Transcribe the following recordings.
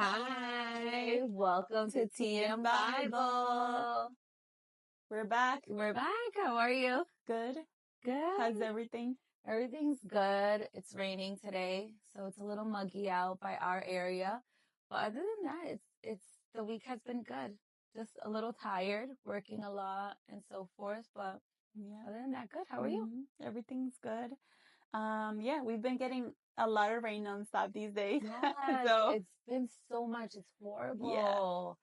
Hi, welcome to TM Bible. We're back. We're back. How are you? Good. Good. How's everything? Everything's good. It's raining today, so it's a little muggy out by our area. But other than that, it's the week has been good. Just a little tired, working a lot and so forth. But Yeah. other than that, good. How are you? Everything's good. Yeah, we've been getting a lot of rain nonstop these days. Yes, So it's been so much. It's horrible.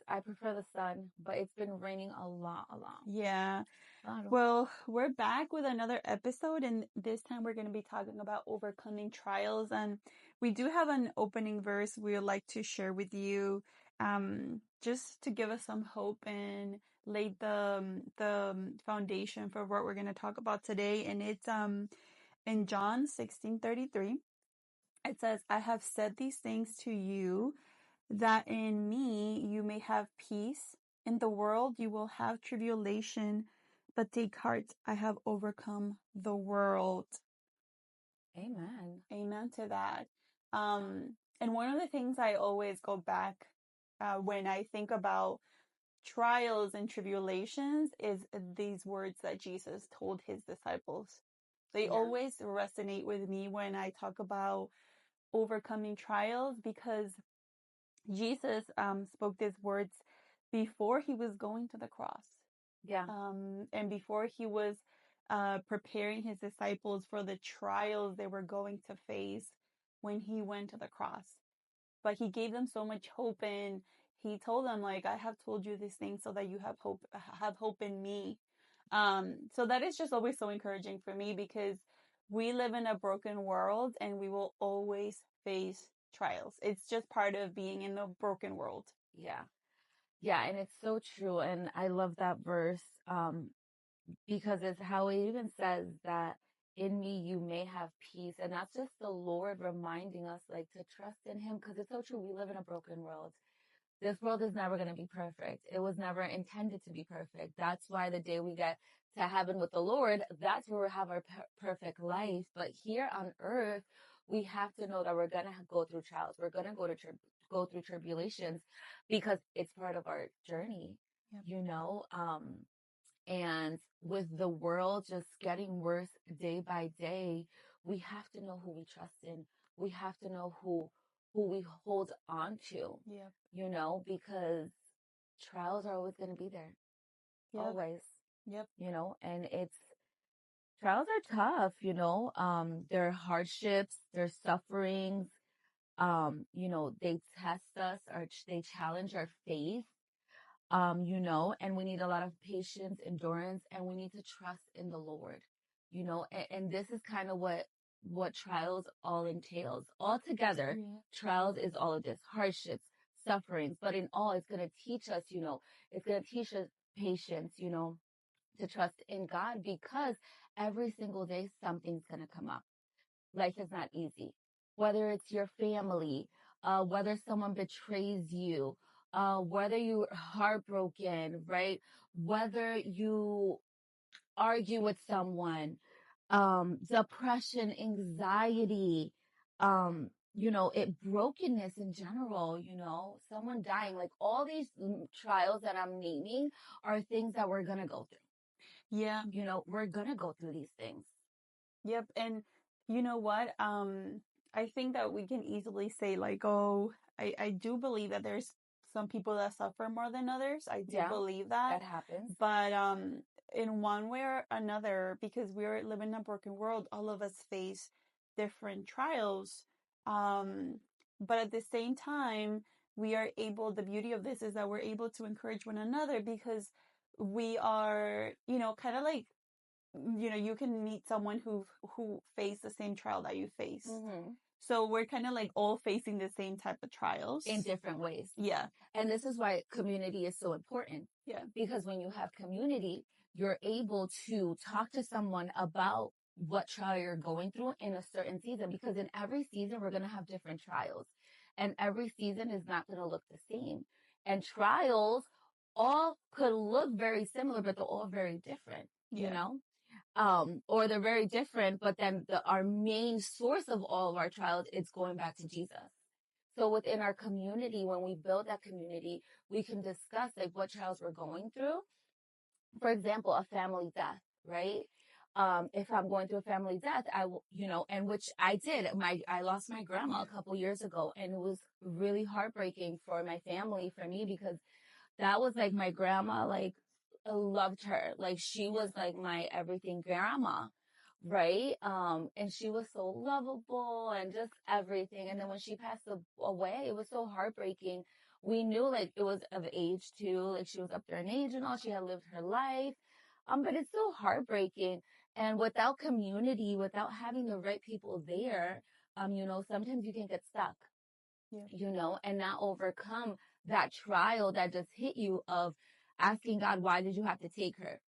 I prefer the sun, but it's been raining a lot. yeah. Claro. Well, we're back with another episode, and this time we're going to be talking about overcoming trials. And we do have an opening verse we would like to share with you, just to give us some hope and lay the foundation for what we're going to talk about today. And it's in John 16:33. It says, "I have said these things to you, that in me you may have peace. In the world you will have tribulation, but take heart, I have overcome the world." Amen. Amen to that. And one of the things I always go back when I think about trials and tribulations is these words that Jesus told his disciples. They always resonate with me when I talk about overcoming trials, because Jesus spoke these words before he was going to the cross. Yeah. And before he was preparing his disciples for the trials they were going to face when he went to the cross. But he gave them so much hope, and he told them, like, I have told you these things so that you have hope in me. So that is just always so encouraging for me, because we live in a broken world and we will always face trials. It's just part of being in a broken world. Yeah. Yeah. And it's so true. And I love that verse, because it's how it even says that in me you may have peace. And that's just the Lord reminding us, like, to trust in him, because it's so true. We live in a broken world. This world is never going to be perfect. It was never intended to be perfect. That's why the day we get to heaven with the Lord, that's where we have our perfect life. But here on earth, we have to know that we're going to go through trials. We're going to go through tribulations, because it's part of our journey, Yep. And with the world just getting worse day by day, we have to know who we trust in. We have to know who we hold on to, Yep. Because trials are always going to be there. Yep. Always. Yep. And trials are tough, there are hardships, there's sufferings, they test us, or they challenge our faith, and we need a lot of patience, endurance, and we need to trust in the Lord, and this is kind of what trials all entails. Altogether, trials is all of this: hardships, sufferings, but in all, it's going to teach us, it's going to teach us patience, to trust in God, because every single day something's going to come up. Life is not easy. Whether it's your family, whether someone betrays you, whether you're heartbroken, right? Whether you argue with someone, depression, anxiety, brokenness in general, someone dying, like all these trials that I'm naming are things that we're going to go through. Yeah. We're going to go through these things. Yep. And you know what? I think that we can easily say, like, oh, I do believe that there's some people that suffer more than others. I do believe that. That happens. But in one way or another, because we're living in a broken world, all of us face different trials. But at the same time, the beauty of this is that we're able to encourage one another, because we are, kind of like, you can meet someone who faced the same trial that you faced. Mm-hmm. So we're kind of like all facing the same type of trials in different ways. Yeah. And this is why community is so important. Yeah. Because when you have community, you're able to talk to someone about what trial you're going through in a certain season. Because in every season, we're going to have different trials. And every season is not going to look the same. And trials all could look very similar, but they're all very different, or they're very different, but then our main source of all of our trials is going back to Jesus. So within our community, when we build that community, we can discuss like what trials we're going through. For example, a family death, right? If I'm going through a family death, I will, and which I did. I lost my grandma a couple years ago, and it was really heartbreaking for my family, for me, because that was like my grandma. Like, I loved her. Like, she was like my everything grandma, right? And she was so lovable and just everything. And then when she passed away, it was so heartbreaking. We knew like it was of age too, like she was up there in age and all, she had lived her life. But it's so heartbreaking. And without community, without having the right people there, sometimes you can get stuck, Yeah. and not overcome that trial that just hit you of asking God, why did you have to take her?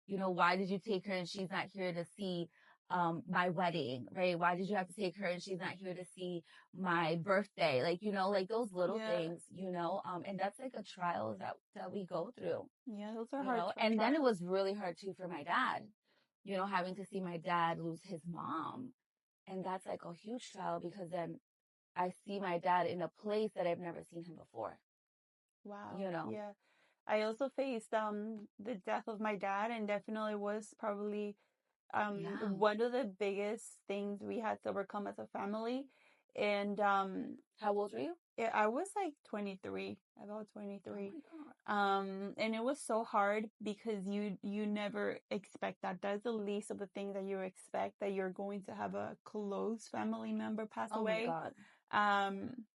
Why did you take her and she's not here to see my wedding, right? Why did you have to take her and she's not here to see my birthday? Like, like those little Yeah. things, and that's like a trial that we go through, Yeah, those are hard and then it trials. was really hard too for my dad, having to see my dad lose his mom. And that's like a huge trial because then I see my dad in a place that I've never seen him before, Wow. you know? Yeah. I also faced the death of my dad, and definitely was probably Yeah. one of the biggest things we had to overcome as a family. And How old were you? I was like 23, about Oh 23. my God. And it was so hard because you never expect that. That's the least of the things that you expect, that you're going to have a close family member pass Oh my away. God. Um,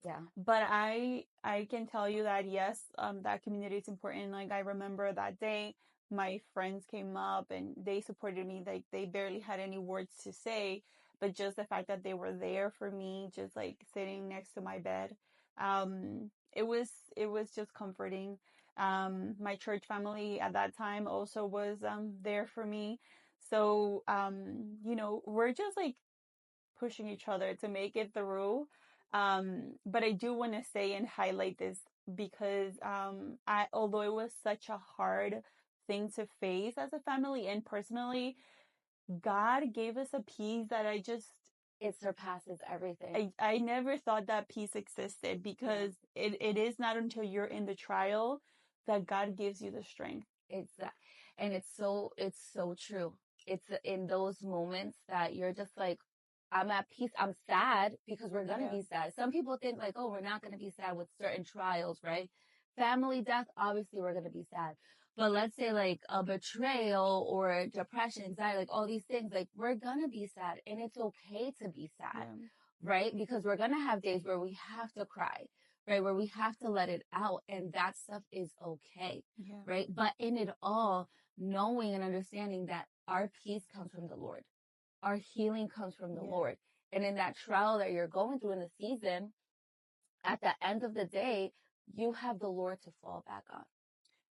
Yeah. but I can tell you that yes, that community is important. Like, I remember that day, my friends came up and they supported me. Like, they barely had any words to say, but just the fact that they were there for me, just like sitting next to my bed, it was just comforting. My church family at that time also was there for me. So we're just like pushing each other to make it through. But I do want to say and highlight this because although it was such a hard thing to face as a family and personally, God gave us a peace that It surpasses everything. I never thought that peace existed, because it is not until you're in the trial that God gives you the strength. It's that, and it's so true. It's in those moments that you're just like, I'm at peace. I'm sad because we're going to Yeah. be sad. Some people think like, oh, we're not going to be sad with certain trials, right? Family death, obviously we're going to be sad. But let's say like a betrayal or depression, anxiety, like all these things, like we're going to be sad, and it's okay to be sad, Yeah. right? Because we're going to have days where we have to cry, right? Where we have to let it out, and that stuff is okay, Yeah. right? But in it all, knowing and understanding that our peace comes from the Lord, our healing comes from the Yeah. Lord. And in that trial that you're going through in the season, at the end of the day, you have the Lord to fall back on.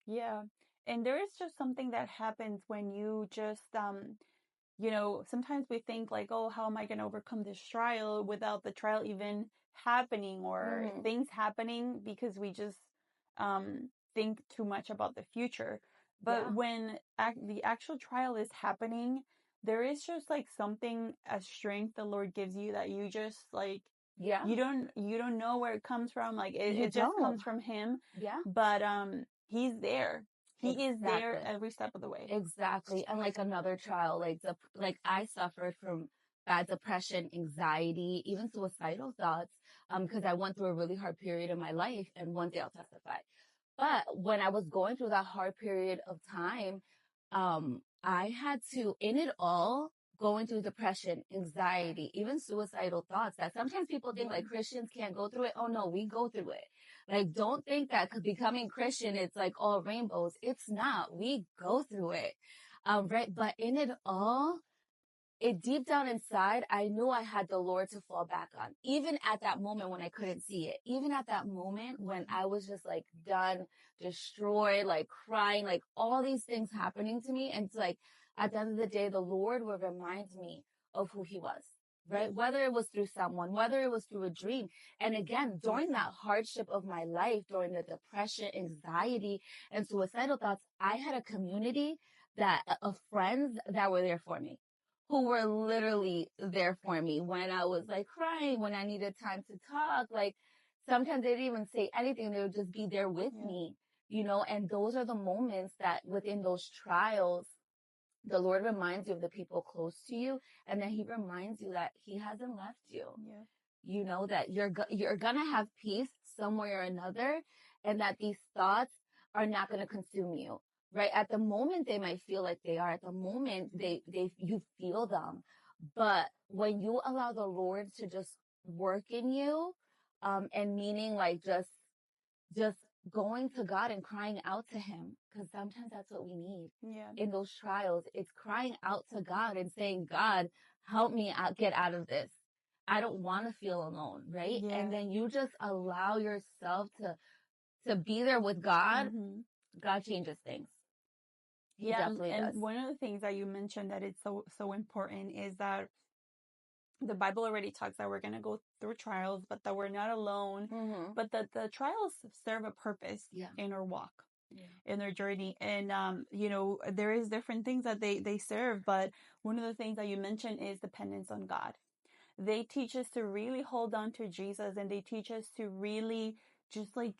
Yeah. And there is just something that happens when you just sometimes we think like, oh, how am I going to overcome this trial, without the trial even happening, or Mm-hmm. things happening, because we just think too much about the future. But Yeah. when the actual trial is happening, there is just like something, a strength the Lord gives you, that you just like, Yeah. you don't know where it comes from. Like, You it just don't. comes from Him. Yeah. But He's there. He is there Exactly. every step of the way. Exactly. And like another trial, like I suffered from bad depression, anxiety, even suicidal thoughts, because I went through a really hard period in my life, and one day I'll testify. But when I was going through that hard period of time, I had to, in it all, going through depression, anxiety, even suicidal thoughts, that sometimes people think like Christians can't go through it. Oh no, we go through it. Like, don't think that becoming Christian, it's like all rainbows. It's not. We go through it. Right. But in it all, it deep down inside, I knew I had the Lord to fall back on. Even at that moment when I couldn't see it, even at that moment when I was just like done, destroyed, like crying, like all these things happening to me. And it's like, at the end of the day, the Lord would remind me of who He was, right? Whether it was through someone, whether it was through a dream. And again, during that hardship of my life, during the depression, anxiety, and suicidal thoughts, I had a community of friends that were there for me, who were literally there for me when I was like crying, when I needed time to talk. Like sometimes they didn't even say anything. They would just be there with Yeah. me, and those are the moments that within those trials, the Lord reminds you of the people close to you. And then he reminds you that he hasn't left you, Yeah. that you're going to have peace some way or another, and that these thoughts are not going to consume you. Right. At the moment, they might feel like they are. At the moment, you feel them. But when you allow the Lord to just work in you, and meaning like just going to God and crying out to him, because sometimes that's what we need Yeah. in those trials. It's crying out to God and saying, God, help me out, get out of this. I don't want to feel alone, right? Yeah. And then you just allow yourself to be there with God. Mm-hmm. God changes things. He Yeah, definitely and does. one of the things that you mentioned that it's so important is that the Bible already talks that we're going to go through trials, but that we're not alone, Mm-hmm. but that the trials serve a purpose Yeah. in our walk, Yeah. in their journey. And, there is different things that they serve, but one of the things that you mentioned is dependence on God. They teach us to really hold on to Jesus, and they teach us to really just like,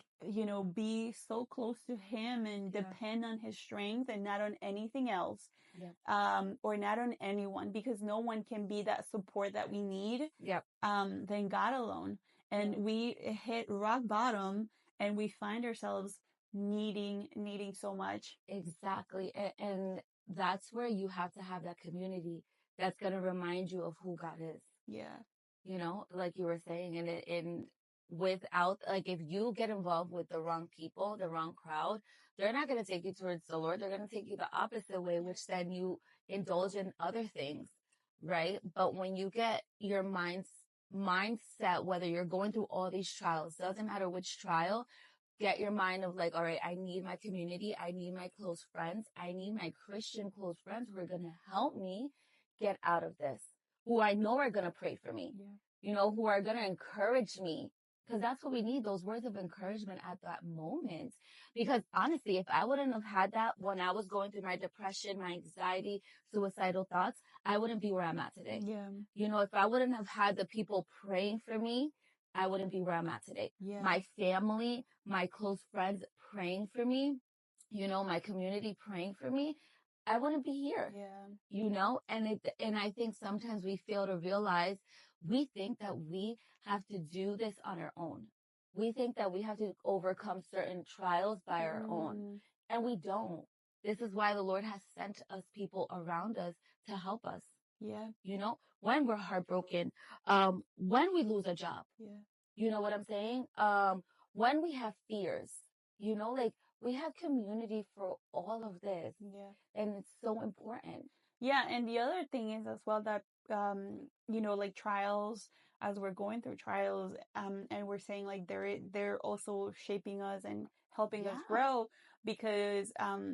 be so close to him and Yeah. depend on his strength and not on anything else. Yeah. Or not on anyone, because no one can be that support that we need, Yep. than God alone. And Yeah. we hit rock bottom and we find ourselves needing so much. Exactly. And that's where you have to have that community that's going to remind you of who God is. Yeah. Like you were saying, and without, like, if you get involved with the wrong people, the wrong crowd, they're not going to take you towards the Lord. They're going to take you the opposite way, which then you indulge in other things, right? But when you get your mindset, whether you're going through all these trials, doesn't matter which trial, get your mind of like, all right, I need my community. I need my close friends. I need my Christian close friends who are going to help me get out of this, who I know are going to pray for me, who are going to encourage me. Because that's what we need, those words of encouragement at that moment. Because honestly, if I wouldn't have had that when I was going through my depression, my anxiety, suicidal thoughts, I wouldn't be where I'm at today. Yeah. If I wouldn't have had the people praying for me, I wouldn't be where I'm at today. Yeah. My family, my close friends praying for me, my community praying for me, I wouldn't be here. Yeah. And I think sometimes we fail to realize, we think that we have to do this on our own. We think that we have to overcome certain trials by our own, and we don't. This is why the Lord has sent us people around us to help us. Yeah. When we're heartbroken, when we lose a job, Yeah. you know what I'm saying? When we have fears, like, we have community for all of this. Yeah. And it's so important. Yeah, and the other thing is as well that like trials, as we're going through trials, and we're saying like they're also shaping us and helping us Yeah. grow, because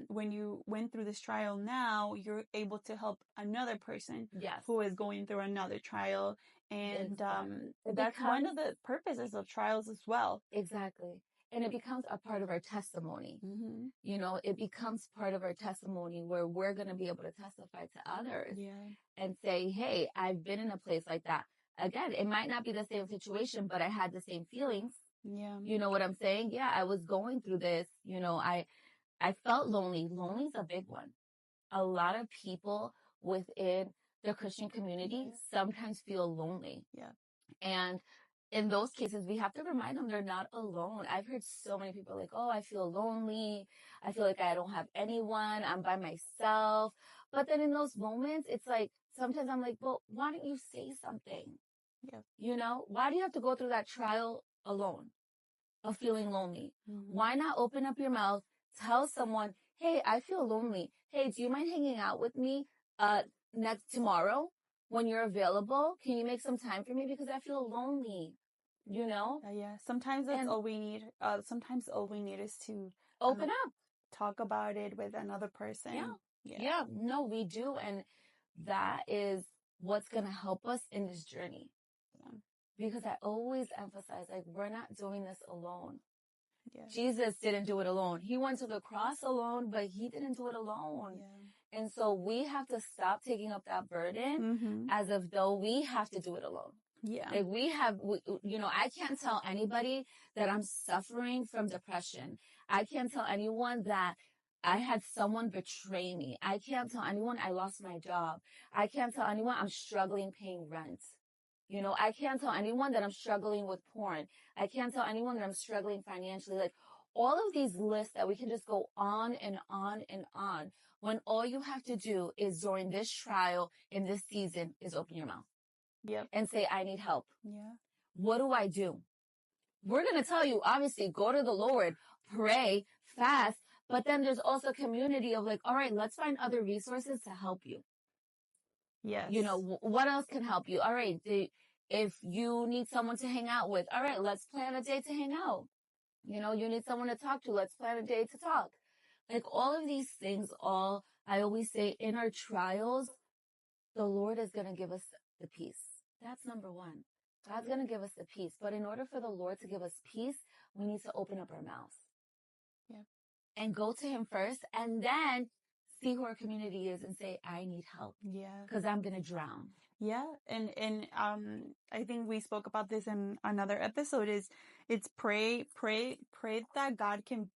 when you went through this trial, now you're able to help another person Yes. who is going through another trial, and Exactly. that's one of the purposes of trials as well. Exactly. And it becomes a part of our testimony. Mm-hmm. It becomes part of our testimony where we're going to be able to testify to others Yeah. and say, hey, I've been in a place like that. Again, it might not be the same situation, but I had the same feelings. Yeah. You know what I'm saying? Yeah, I was going through this. I felt lonely. Lonely is a big one. A lot of people within the Christian community sometimes feel lonely. Yeah. And in those cases, we have to remind them they're not alone. I've heard so many people like, oh, I feel lonely. I feel like I don't have anyone. I'm by myself. But then in those moments, it's like, sometimes I'm like, well, why don't you say something? Yeah. Why do you have to go through that trial alone of feeling lonely? Mm-hmm. Why not open up your mouth, tell someone, hey, I feel lonely. Hey, do you mind hanging out with me tomorrow when you're available? Can you make some time for me? Because I feel lonely, Yeah. Sometimes that's all we need. Sometimes all we need is to open up, talk about it with another person. Yeah. No, we do. And that is what's going to help us in this journey. Because I always emphasize, like, we're not doing this alone. Yeah. Jesus didn't do it alone. He went to the cross alone, but he didn't do it alone. And so we have to stop taking up that burden Mm-hmm. as if though we have to do it alone. Yeah. Like I can't tell anybody that I'm suffering from depression. I can't tell anyone that I had someone betray me. I can't tell anyone I lost my job. I can't tell anyone I'm struggling paying rent. I can't tell anyone that I'm struggling with porn. I can't tell anyone that I'm struggling financially. Like all of these lists that we can just go on and on and on, when all you have to do is during this trial in this season is open your mouth. Yep. And say, I need help. Yeah. What do I do? We're going to tell you, obviously, go to the Lord, pray, fast, but then there's also community of like, all right, let's find other resources to help you. Yes. What else can help you? All right, if you need someone to hang out with, all right, let's plan a day to hang out. You need someone to talk to, let's plan a day to talk. Like all of these things, I always say in our trials, the Lord is going to give us the peace. That's number one. God's going to give us the peace. But in order for the Lord to give us peace, we need to open up our mouths. Yeah. And go to him first and then see who our community is and say, I need help. Yeah. Because I'm going to drown. Yeah. And I think we spoke about this in another episode it's pray that God can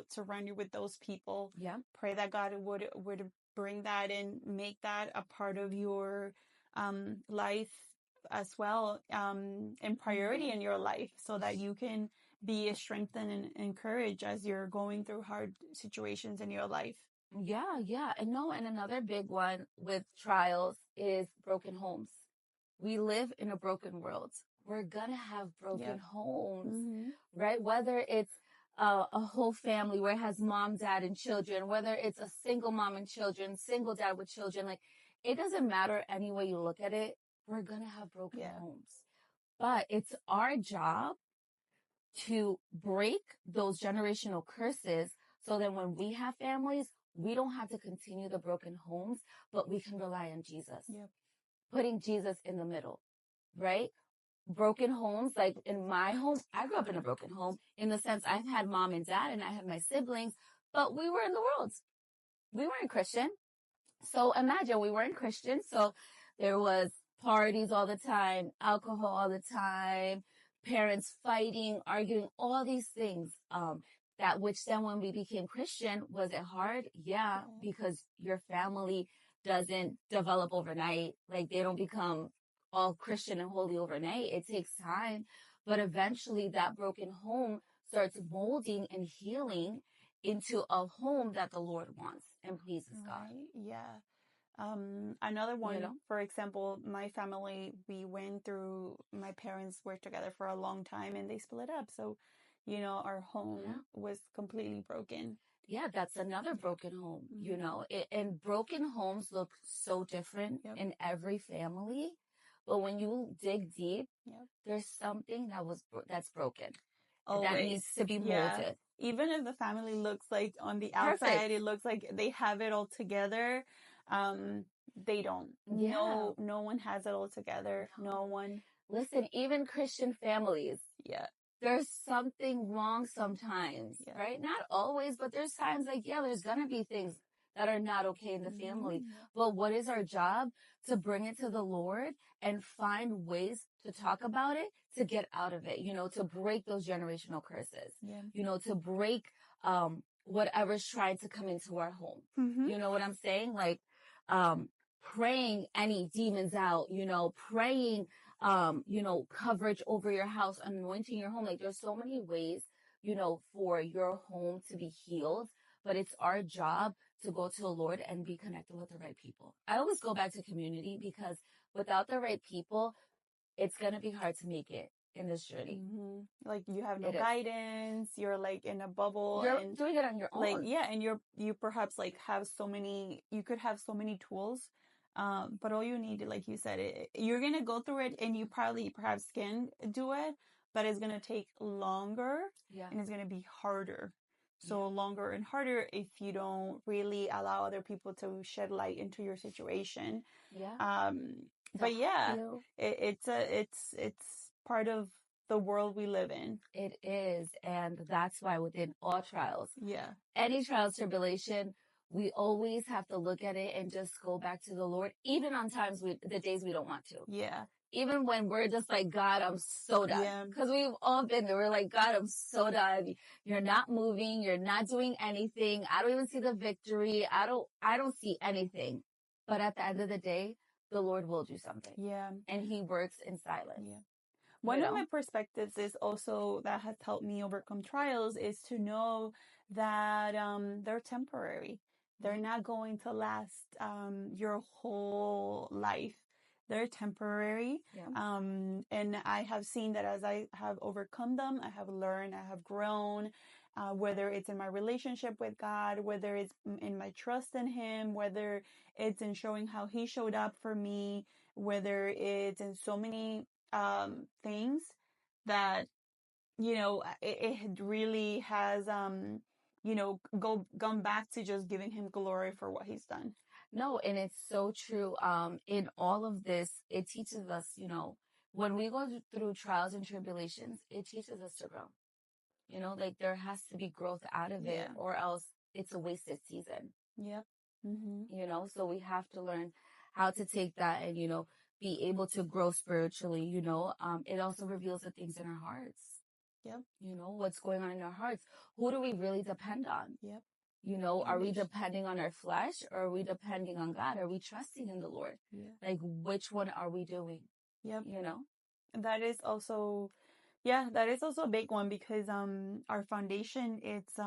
surround you with those people. Yeah. Pray that God would bring that and make that a part of your life as well, and priority in your life so that you can be strengthened and encouraged as you're going through hard situations in your life. Yeah, yeah. And another big one with trials is broken homes. We live in a broken world. We're gonna have broken homes, Mm-hmm. right? Whether it's a whole family where it has mom, dad, and children, whether it's a single mom and children, single dad with children, like it doesn't matter any way you look at it. We're gonna have broken homes. But it's our job to break those generational curses so that when we have families, we don't have to continue the broken homes, but we can rely on Jesus. Yep. Putting Jesus in the middle, right? Broken homes, like in my home, I grew up in a broken home in the sense I've had mom and dad and I had my siblings, but we were in the world. We weren't Christian. So imagine we weren't Christian. So there was parties all the time, alcohol all the time, parents fighting, arguing, all these things. That which then when we became Christian, was it hard? Yeah, because your family doesn't develop overnight. Like they don't become all Christian and holy overnight. It takes time, but eventually that broken home starts molding and healing into a home that the Lord wants and pleases God. Yeah. Another one, for example, my family, my parents were together for a long time and they split up. So, our home was completely broken. Yeah, that's another broken home, and broken homes look so different in every family. But when you dig deep, there's something that's broken. Always. That needs to be molded. Even if the family looks like on the outside, it looks like they have it all together. They don't. Yeah. No one has it all together. No one. Listen, even Christian families. Yeah. There's something wrong sometimes, right? Not always, but there's times like, there's gonna be things that are not okay in the family. But what is our job? To bring it to the Lord and find ways to talk about it, to get out of it, to break those generational curses, to break, whatever's trying to come into our home. Mm-hmm. You know what I'm saying? Like, praying any demons out, praying, coverage over your house, anointing your home. Like there's so many ways, for your home to be healed, but it's our job to go to the Lord and be connected with the right people. I always go back to community because without the right people, it's going to be hard to make it in this journey. Mm-hmm. Like you have no guidance. You're like in a bubble. You're doing it on your own. Like, and you perhaps like you could have so many tools. But all you need, like you said, you're going to go through it and you perhaps can do it, but it's going to take longer and it's going to be harder. So longer and harder if you don't really allow other people to shed light into your situation. Yeah. But it's part of the world we live in. It is. And that's why within all trials, any trials, tribulation, we always have to look at it and just go back to the Lord, even on the days we don't want to. Yeah. Even when we're just like, God, I'm so done. Yeah. Because we've all been there. We're like, God, I'm so done. You're not moving. You're not doing anything. I don't even see the victory. I don't see anything. But at the end of the day, the Lord will do something. Yeah. And he works in silence. Yeah. One of my perspectives is also that has helped me overcome trials is to know that they're temporary. They're not going to last your whole life. They're temporary. Yeah. And I have seen that as I have overcome them, I have learned, I have grown, whether it's in my relationship with God, whether it's in my trust in Him, whether it's in showing how He showed up for me, whether it's in so many things that, it really has, gone back to just giving Him glory for what He's done. No, and it's so true. In all of this, it teaches us, when we go through trials and tribulations, it teaches us to grow. Like there has to be growth out of it, or else it's a wasted season. Yep. Mm-hmm. So we have to learn how to take that and, be able to grow spiritually. It also reveals the things in our hearts. Yep. What's going on in our hearts. Who do we really depend on? Yep. Are we depending on our flesh, or are we depending on God? Are we trusting in the Lord? Yeah. Like, which one are we doing? Yep. That is also a big one, because our foundation, it's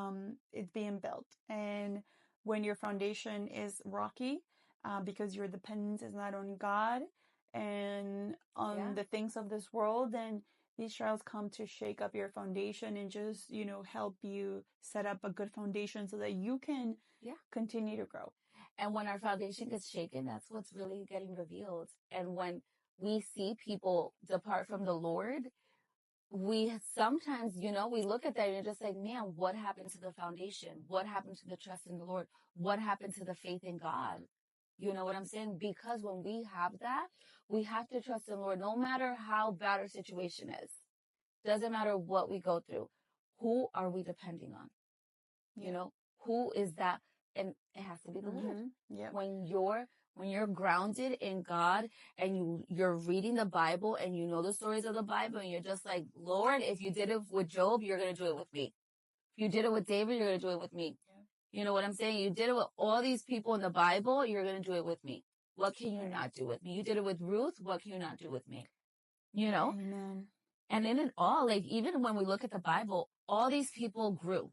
being built, and when your foundation is rocky, because your dependence is not on God and on the things of this world, then these trials come to shake up your foundation and just, help you set up a good foundation so that you can continue to grow. And when our foundation gets shaken, that's what's really getting revealed. And when we see people depart from the Lord, we sometimes, we look at that and you're just like, man, what happened to the foundation? What happened to the trust in the Lord? What happened to the faith in God? You know what I'm saying? Because when we have that, we have to trust in the Lord, no matter how bad our situation is. Doesn't matter what we go through. Who are we depending on? Who is that? And it has to be the Lord. Yeah. When you're grounded in God and you're reading the Bible and you know the stories of the Bible and you're just like, Lord, if you did it with Job, you're going to do it with me. If you did it with David, you're going to do it with me. Yeah. You know what I'm saying? You did it with all these people in the Bible, you're going to do it with me. What can you not do with me? You did it with Ruth. What can you not do with me? Amen. And in it all, like, even when we look at the Bible, all these people grew,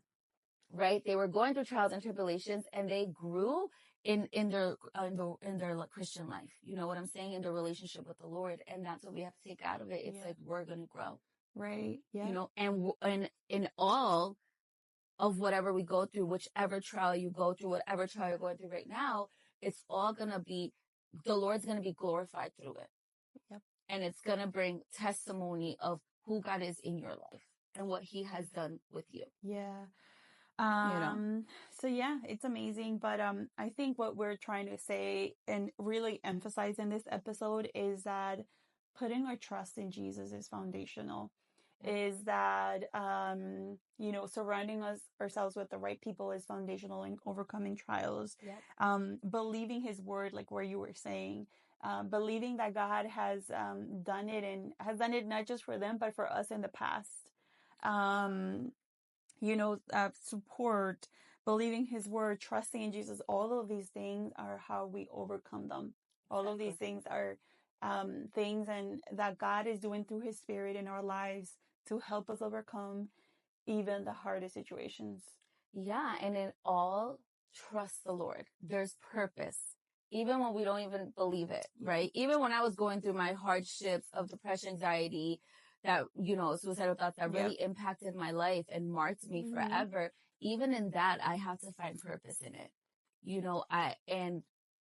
right? They were going through trials and tribulations, and they grew in their Christian life. You know what I'm saying? In their relationship with the Lord. And that's what we have to take out of it. It's like, we're going to grow. Right. Yeah. And in all of whatever we go through, whichever trial you go through, whatever trial you're going through right now, it's all going to be, the Lord's going to be glorified through it. Yep. And it's going to bring testimony of who God is in your life and what He has done with you. Yeah. So it's amazing. But I think what we're trying to say and really emphasize in this episode is that putting our trust in Jesus is foundational. Is that surrounding ourselves with the right people is foundational in overcoming trials. Believing His word, like where you were saying, believing that God has done it, and has done it not just for them but for us in the past. Support, believing His word, trusting in Jesus. All of these things are how we overcome them. All of these things are things and that God is doing through His Spirit in our lives to help us overcome even the hardest situations. Yeah, and in all, trust the Lord. There's purpose. Even when we don't even believe it, right? Even when I was going through my hardships of depression, anxiety, that, suicidal thoughts that really impacted my life and marked me forever. Even in that, I have to find purpose in it.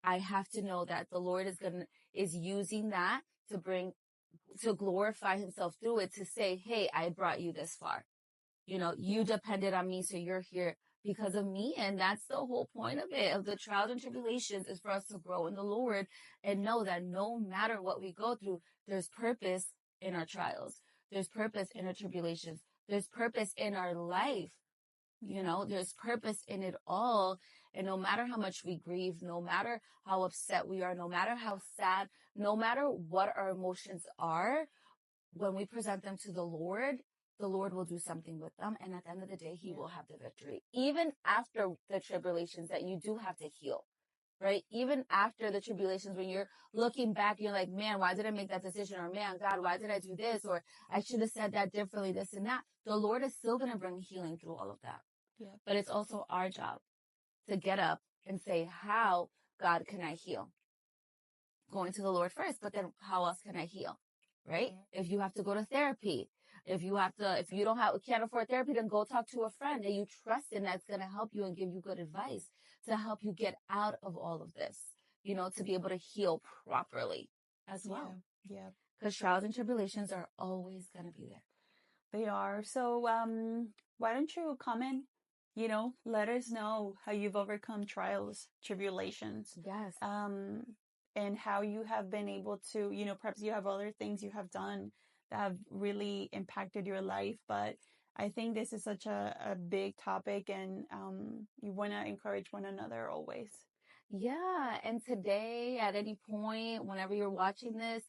I have to know that the Lord is using that to glorify Himself through it, to say, hey, I brought you this far. You depended on me, so you're here because of me. And that's the whole point of it, of the trials and tribulations, is for us to grow in the Lord and know that no matter what we go through, there's purpose in our trials. There's purpose in our tribulations. There's purpose in our life. You know, there's purpose in it all. And no matter how much we grieve, no matter how upset we are, no matter how sad, no matter what our emotions are, when we present them to the Lord will do something with them. And at the end of the day, He will have the victory. Even after the tribulations that you do have to heal, right? Even after the tribulations, when you're looking back, you're like, man, why did I make that decision? Or man, God, why did I do this? Or I should have said that differently, this and that. The Lord is still going to bring healing through all of that. Yeah. But it's also our job to get up and say, how, God, can I heal? Going to the Lord first, but then how else can I heal? Right? If you have to go to therapy, if you can't afford therapy, then go talk to a friend that you trust in that's going to help you and give you good advice to help you get out of all of this, you know, to be able to heal properly as well. Yeah. Because trials and tribulations are always going to be there. They are. So, why don't you comment, you know, let us know how you've overcome trials, tribulations. Yes. And how you have been able to, you know, perhaps you have other things you have done that have really impacted your life. But I think this is such a big topic, and you want to encourage one another always. Yeah. And today, at any point, whenever you're watching this,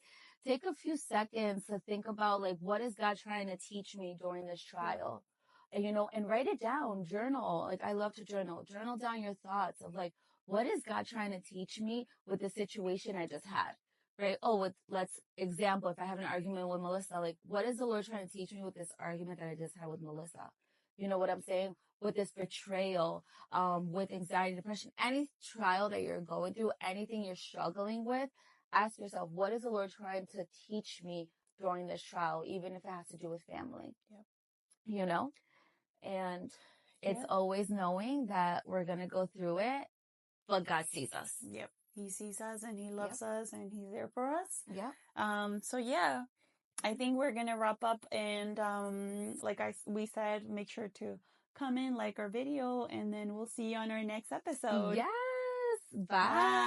take a few seconds to think about, like, what is God trying to teach me during this trial? And, you know, and write it down, journal. Like, I love to journal down your thoughts of, like, what is God trying to teach me with the situation I just had? Right? Oh, let's example, if I have an argument with Melissa, like, what is the Lord trying to teach me with this argument that I just had with Melissa? You know what I'm saying? With this betrayal, with anxiety, depression, any trial that you're going through, anything you're struggling with, ask yourself, what is the Lord trying to teach me during this trial, even if it has to do with family? Yep. You know? And it's always knowing that we're going to go through it, but God sees us. Yep. He sees us and He loves us and He's there for us. Yeah. So yeah, I think we're going to wrap up, and like we said, make sure to comment, like our video, and then we'll see you on our next episode. Yes. Bye. Bye.